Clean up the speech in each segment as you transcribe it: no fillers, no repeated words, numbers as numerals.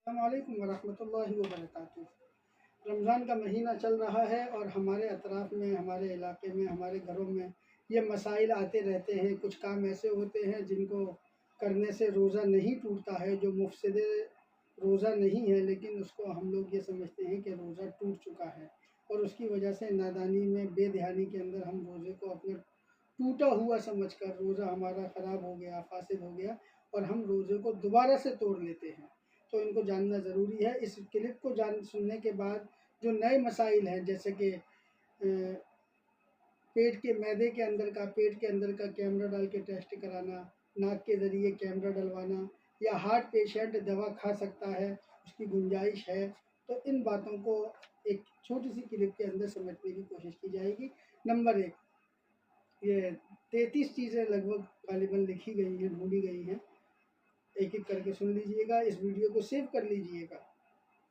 السلام علیکم ورحمۃ اللہ وبرکاتہ۔ رمضان کا مہینہ چل رہا ہے اور ہمارے اطراف میں، ہمارے علاقے میں، ہمارے گھروں میں یہ مسائل آتے رہتے ہیں۔ کچھ کام ایسے ہوتے ہیں جن کو کرنے سے روزہ نہیں ٹوٹتا ہے، جو مفسد روزہ نہیں ہے، لیکن اس کو ہم لوگ یہ سمجھتے ہیں کہ روزہ ٹوٹ چکا ہے، اور اس کی وجہ سے نادانی میں، بے دھیانی کے اندر ہم روزے کو اپنے ٹوٹا ہوا سمجھ کر روزہ ہمارا خراب ہو گیا، فاسد ہو گیا، اور ہم روزے کو دوبارہ سے توڑ لیتے ہیں۔ تو ان کو جاننا ضروری ہے۔ اس کلپ کو سننے کے بعد جو نئے مسائل ہیں، جیسے کہ پیٹ کے معدے کے اندر کا کیمرہ ڈال کے ٹیسٹ کرانا، ناک کے ذریعے کیمرہ ڈلوانا، یا ہارٹ پیشنٹ دوا کھا سکتا ہے، اس کی گنجائش ہے، تو ان باتوں کو ایک چھوٹی سی کلپ کے اندر سمجھنے کی کوشش کی جائے گی۔ نمبر 1، یہ 33 چیزیں لگ بھگ غالباً لکھی گئی ہیں، ڈھونڈی گئی ہیں، ایک ایک کر کے سن لیجئے گا۔ اس ویڈیو کو سیو کر لیجئے گا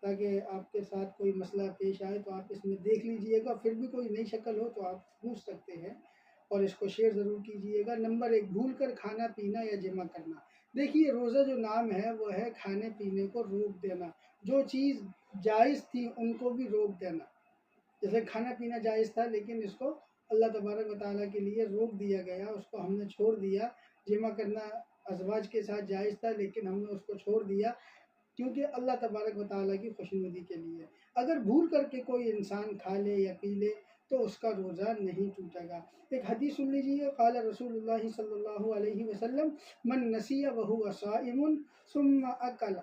تاکہ آپ کے ساتھ کوئی مسئلہ پیش آئے تو آپ اس میں دیکھ لیجئے گا، پھر بھی کوئی نئی شکل ہو تو آپ پوچھ سکتے ہیں، اور اس کو شیئر ضرور کیجئے گا۔ نمبر 1، بھول کر کھانا پینا یا جمع کرنا۔ دیکھیے، روزہ جو نام ہے وہ ہے کھانے پینے کو روک دینا، جو چیز جائز تھی ان کو بھی روک دینا۔ جیسے کھانا پینا جائز تھا لیکن اس کو اللہ تبارک و تعالیٰ کے لیے روک دیا گیا، اس کو ہم نے چھوڑ دیا۔ جمع کرنا ازواج کے ساتھ جائز تھا لیکن ہم نے اس کو چھوڑ دیا، کیونکہ اللہ تبارک و تعالیٰ کی خوشنودی کے لیے۔ اگر بھول کر کے کوئی انسان کھا لے یا پی لے تو اس کا روزہ نہیں ٹوٹے گا۔ ایک حدیث سن لیجیے، قال رسول اللہ صلی اللہ علیہ وسلم من نسی وهو صائم ثم اکل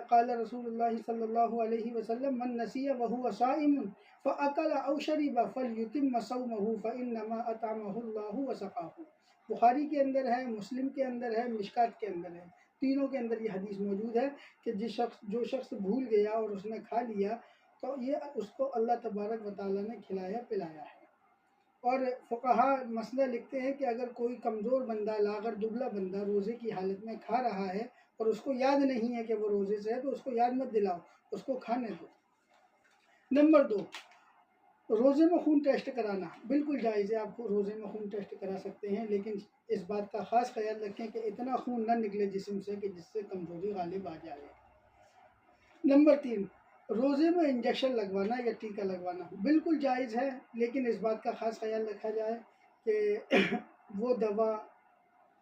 قال رسول اللہ صلی اللہ علیہ وسلم من نسی وهو صائم فاکل او شرب فلیتم صومه فانما اطعمه اللہ وسقاه۔ بخاری کے اندر ہے، مسلم کے اندر ہے، مشکات کے اندر ہے، تینوں کے اندر یہ حدیث موجود ہے کہ جو شخص بھول گیا اور اس نے کھا لیا تو یہ اس کو اللہ تبارک و تعالیٰ نے کھلایا پلایا ہے۔ اور فقہا مسئلہ لکھتے ہیں کہ اگر کوئی کمزور بندہ، لاغر دبلا بندہ روزے کی حالت میں کھا رہا ہے اور اس کو یاد نہیں ہے کہ وہ روزے سے ہے تو اس کو یاد مت دلاؤ، اس کو کھانے دو۔ نمبر 2، روزے میں خون ٹیسٹ کرانا بالکل جائز ہے۔ آپ کو روزے میں خون ٹیسٹ کرا سکتے ہیں، لیکن اس بات کا خاص خیال رکھیں کہ اتنا خون نہ نکلے جسم سے کہ جس سے کمزوری غالب آ جائے۔ نمبر 3، روزے میں انجیکشن لگوانا یا ٹیکہ لگوانا بالکل جائز ہے، لیکن اس بات کا خاص خیال رکھا جائے کہ وہ دوا،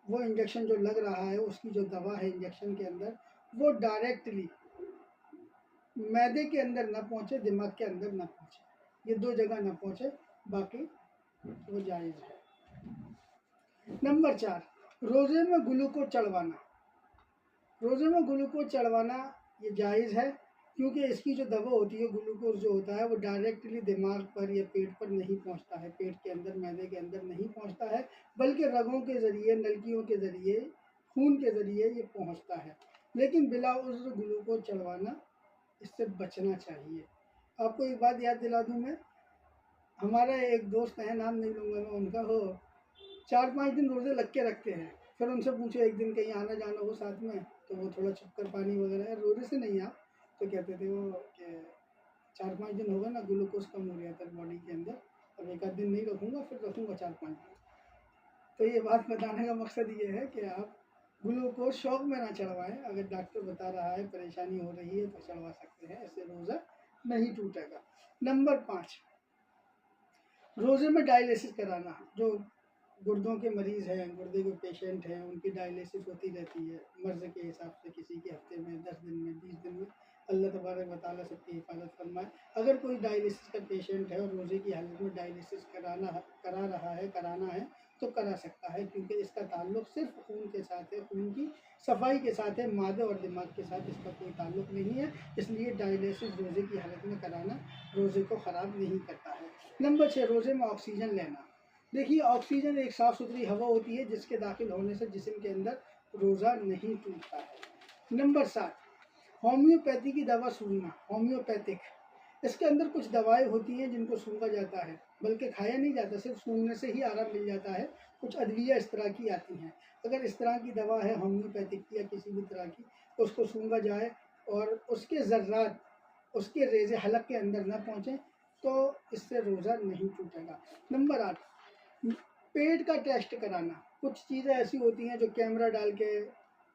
وہ انجیکشن جو لگ رہا ہے، اس کی جو دوا ہے انجیکشن کے اندر، وہ ڈائریکٹلی معدے کے اندر نہ پہنچے، دماغ کے اندر نہ پہنچے، یہ دو جگہ نہ پہنچے، باقی وہ جائز ہے۔ نمبر 4، روزے میں گلوکوز چڑھوانا۔ روزے میں گلوکوز چڑھوانا یہ جائز ہے، کیونکہ اس کی جو دوا ہوتی ہے، گلوکوز جو ہوتا ہے، وہ ڈائریکٹلی دماغ پر یا پیٹ پر نہیں پہنچتا ہے، پیٹ کے اندر، معدے کے اندر نہیں پہنچتا ہے، بلکہ رگوں کے ذریعے، نلکیوں کے ذریعے، خون کے ذریعے یہ پہنچتا ہے۔ لیکن بلا عذر گلوکوز چڑھوانا، اس سے بچنا چاہیے۔ آپ کو ایک بات یاد دلا دوں میں، ہمارا ایک دوست ہے، نام نہیں لوں گا میں ان کا، وہ 4-5 دن روزے لگ کے رکھتے ہیں، پھر ان سے پوچھو ایک دن کہیں آنا جانا ہو ساتھ میں تو وہ تھوڑا چکر پانی وغیرہ، روزے سے نہیں آپ، تو کہتے تھے وہ کہ 4-5 دن ہوگا نا، گلوکوز کم ہو گیا تھا باڈی کے اندر، اب 1 دن نہیں رکھوں گا، پھر رکھوں گا 4-5 دن۔ تو یہ بات بتانے کا مقصد یہ ہے کہ آپ گلوکوز شوق میں نہ چڑھوائیں، اگر ڈاکٹر بتا رہا ہے، پریشانی ہو رہی ہے تو چڑھوا سکتے ہیں، اس سے روزہ نہیں ٹوٹے گا۔ نمبر 5، روزے میں ڈائلیسس کرانا۔ جو گردوں کے مریض ہیں، گردے کے پیشنٹ ہیں، ان کی ڈائلیسس ہوتی رہتی ہے مرض کے حساب سے، کسی کے ہفتے میں، 10 دن میں، 20 دن میں، اللہ تبارک و تعالیٰ سب کی حفاظت فرمائے۔ اگر کوئی ڈائلیسس کا پیشنٹ ہے اور روزے کی حالت میں ڈائلیسس کرانا ہے تو کرا سکتا ہے، کیونکہ اس کا تعلق صرف خون کے ساتھ ہے، خون کی صفائی کے ساتھ ہے، معدے اور دماغ کے ساتھ اس کا کوئی تعلق نہیں ہے، اس لیے ڈائلیسس روزے کی حالت میں کرانا روزے کو خراب نہیں کرتا ہے۔ نمبر 6، روزے میں آکسیجن لینا۔ دیکھیے، آکسیجن ایک صاف ستھری ہوا ہوتی ہے جس کے داخل ہونے سے جسم کے اندر روزہ نہیں ٹوٹتا ہے۔ نمبر 7، ہومیوپیتھی کی دوا سونگھنا۔ ہومیوپیتھک، اس کے اندر کچھ دوائیں ہوتی ہیں جن کو سونگھا جاتا ہے، بلکہ کھایا نہیں جاتا، صرف سونگھنے سے ہی آرام مل جاتا ہے۔ کچھ ادویہ اس طرح کی آتی ہیں، اگر اس طرح کی دوا ہے ہومیوپیتھک یا کسی بھی طرح کی، اس کو سونگھا جائے اور اس کے ذرات اس کے ریزے حلق کے اندر نہ پہنچیں تو اس سے روزہ نہیں ٹوٹے گا۔ نمبر 8، پیٹ کا ٹیسٹ کرانا۔ کچھ چیزیں ایسی ہوتی ہیں جو کیمرہ ڈال کے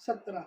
17,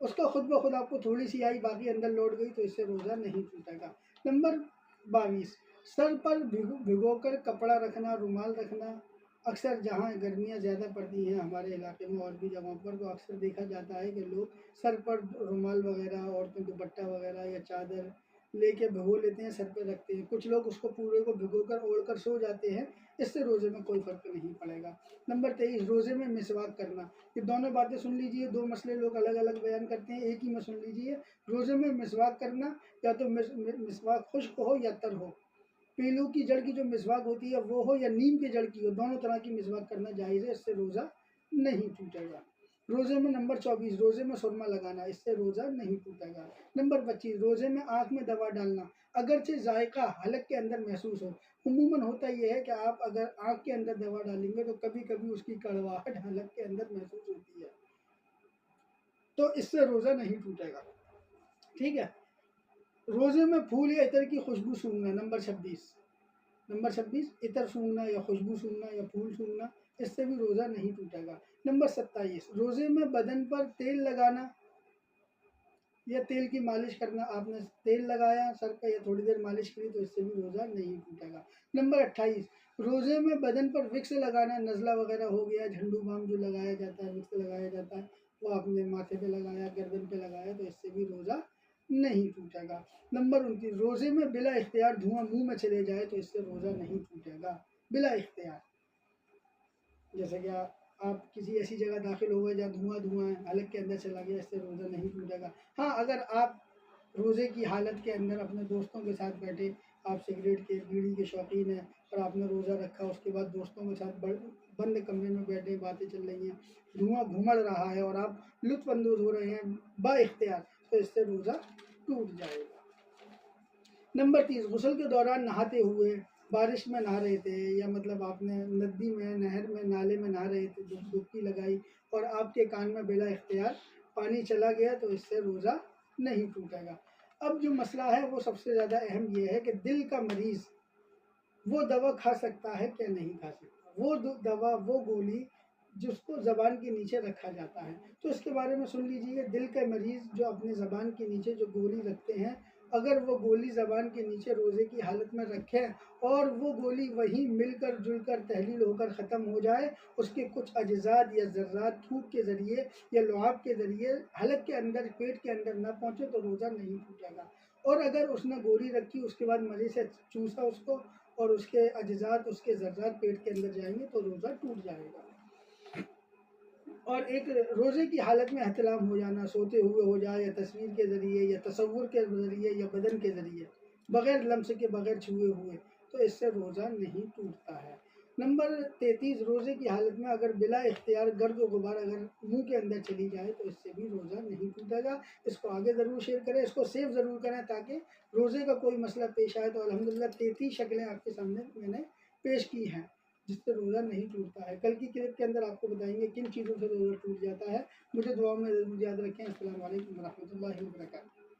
اس کا خود بخود آپ کو تھوڑی سی آئی باقی اندر لوٹ گئی تو اس سے روزہ نہیں ٹوٹے گا۔ نمبر 22، سر پر بھگو کر کپڑا رکھنا، رومال رکھنا۔ اکثر جہاں گرمیاں زیادہ پڑتی ہیں ہمارے علاقے میں اور بھی جگہوں پر، تو اکثر دیکھا جاتا ہے کہ لوگ سر پر رومال وغیرہ، عورتیں دوپٹہ وغیرہ یا چادر لے کے بھگو لیتے ہیں، سر پہ رکھتے ہیں، کچھ لوگ اس کو پورے کو بھگو کر اوڑھ کر سو جاتے ہیں، اس سے روزے میں کوئی فرق نہیں پڑے گا۔ نمبر 23، روزے میں مسواک کرنا۔ یہ دونوں باتیں سن لیجئے، دو مسئلے لوگ الگ الگ بیان کرتے ہیں، ایک ہی میں سن لیجئے۔ روزے میں مسواک کرنا، یا تو مسواک خشک ہو یا تر ہو، پیلو کی جڑ کی جو مسواک ہوتی ہے وہ ہو یا نیم کی جڑ کی ہو، دونوں طرح کی مسواک کرنا جائز ہے، اس سے روزہ نہیں ٹوٹے گا۔ روزے میں نمبر 24، روزے میں سرما لگانا، اس سے روزہ نہیں ٹوٹے گا۔ نمبر 25، روزے میں آنکھ میں دوا ڈالنا، اگرچہ ذائقہ حلق کے اندر محسوس ہو۔ عموماً ہوتا یہ ہے کہ آپ اگر آنکھ کے اندر دوا ڈالیں گے تو کبھی کبھی اس کی کڑواہٹ حلق کے اندر محسوس ہوتی ہے، تو اس سے روزہ نہیں ٹوٹے گا، ٹھیک ہے۔ روزے میں پھول یا عطر کی خوشبو سونگھنا، نمبر 26 عطر سونگھنا یا خوشبو سونگھنا یا پھول سونگھنا، اس سے بھی روزہ نہیں ٹوٹے گا۔ نمبر 27، روزے میں بدن پر تیل لگانا یا تیل کی مالش کرنا، آپ نے تیل لگایا سر پہ یا تھوڑی دیر مالش کی تو اس سے بھی روزہ نہیں ٹوٹے گا۔ نمبر 28، روزے میں بدن پر وکس لگانا، نزلہ وغیرہ ہو گیا، جھنڈو بام جو لگایا جاتا ہے، وکس لگایا جاتا ہے، وہ آپ نے ماتھے پہ لگایا، گردن پہ لگایا تو اس سے بھی روزہ نہیں ٹوٹے گا۔ نمبر 29، روزے میں بلا اختیار دھواں منہ میں چلے جائے تو اس سے روزہ نہیں ٹوٹے گا، بلا اختیار۔ جیسے کہ آپ کسی ایسی جگہ داخل ہو گئے جہاں دھواں ہے، حلق کے اندر چلا گیا، اس سے روزہ نہیں ٹوٹے گا۔ ہاں، اگر آپ روزے کی حالت کے اندر اپنے دوستوں کے ساتھ بیٹھے، آپ سگریٹ کے بیڑی کے شوقین ہیں اور آپ نے روزہ رکھا، اس کے بعد دوستوں کے ساتھ بند کمرے میں بیٹھے باتیں چل رہی ہیں، دھواں گھومڑ رہا ہے اور آپ لطف اندوز ہو رہے ہیں با اختیار، تو اس سے روزہ ٹوٹ جائے گا۔ نمبر 30، غسل کے دوران نہاتے ہوئے، بارش میں نہا رہے تھے یا مطلب آپ نے ندی میں، نہر میں، نالے میں نہا رہے تھے، ڈبکی لگائی اور آپ کے کان میں بلا اختیار پانی چلا گیا تو اس سے روزہ نہیں ٹوٹے گا۔ اب جو مسئلہ ہے وہ سب سے زیادہ اہم یہ ہے کہ دل کا مریض وہ دوا کھا سکتا ہے کہ نہیں کھا سکتا، وہ دوا، وہ گولی جس کو زبان کے نیچے رکھا جاتا ہے، تو اس کے بارے میں سن لیجیے۔ دل کا مریض جو اپنے زبان کے نیچے جو گولی رکھتے ہیں، اگر وہ گولی زبان کے نیچے روزے کی حالت میں رکھیں اور وہ گولی وہیں مل کر جل کر تحلیل ہو کر ختم ہو جائے، اس کے کچھ اجزاد یا ذرات تھوک کے ذریعے یا لعاب کے ذریعے حلق کے اندر، پیٹ کے اندر نہ پہنچے تو روزہ نہیں ٹوٹے گا۔ اور اگر اس نے گولی رکھی، اس کے بعد مزے سے چوسا اس کو اور اس کے اجزاد، اس کے ذرات پیٹ کے اندر جائیں گے تو روزہ ٹوٹ جائے گا۔ اور ایک روزے کی حالت میں احتلام ہو جانا، سوتے ہوئے ہو جائے یا تصویر کے ذریعے یا تصور کے ذریعے یا بدن کے ذریعے، بغیر لمس کے، بغیر چھوئے ہوئے، تو اس سے روزہ نہیں ٹوٹتا ہے۔ نمبر 33، روزے کی حالت میں اگر بلا اختیار گرد و غبار اگر منہ کے اندر چلی جائے تو اس سے بھی روزہ نہیں ٹوٹے گا۔ اس کو آگے ضرور شیئر کریں، اس کو سیو ضرور کریں تاکہ روزے کا کوئی مسئلہ پیش آئے تو الحمدللہ 33 شکلیں آپ کے سامنے میں نے پیش کی ہیں جس سے روزہ نہیں ٹوٹتا ہے۔ کل کی کلپ کے اندر آپ کو بتائیں گے کن چیزوں سے روزہ ٹوٹ جاتا ہے۔ مجھے دعاؤں میں ضرور یاد رکھیں۔ السلام علیکم ورحمۃ اللہ وبرکاتہ۔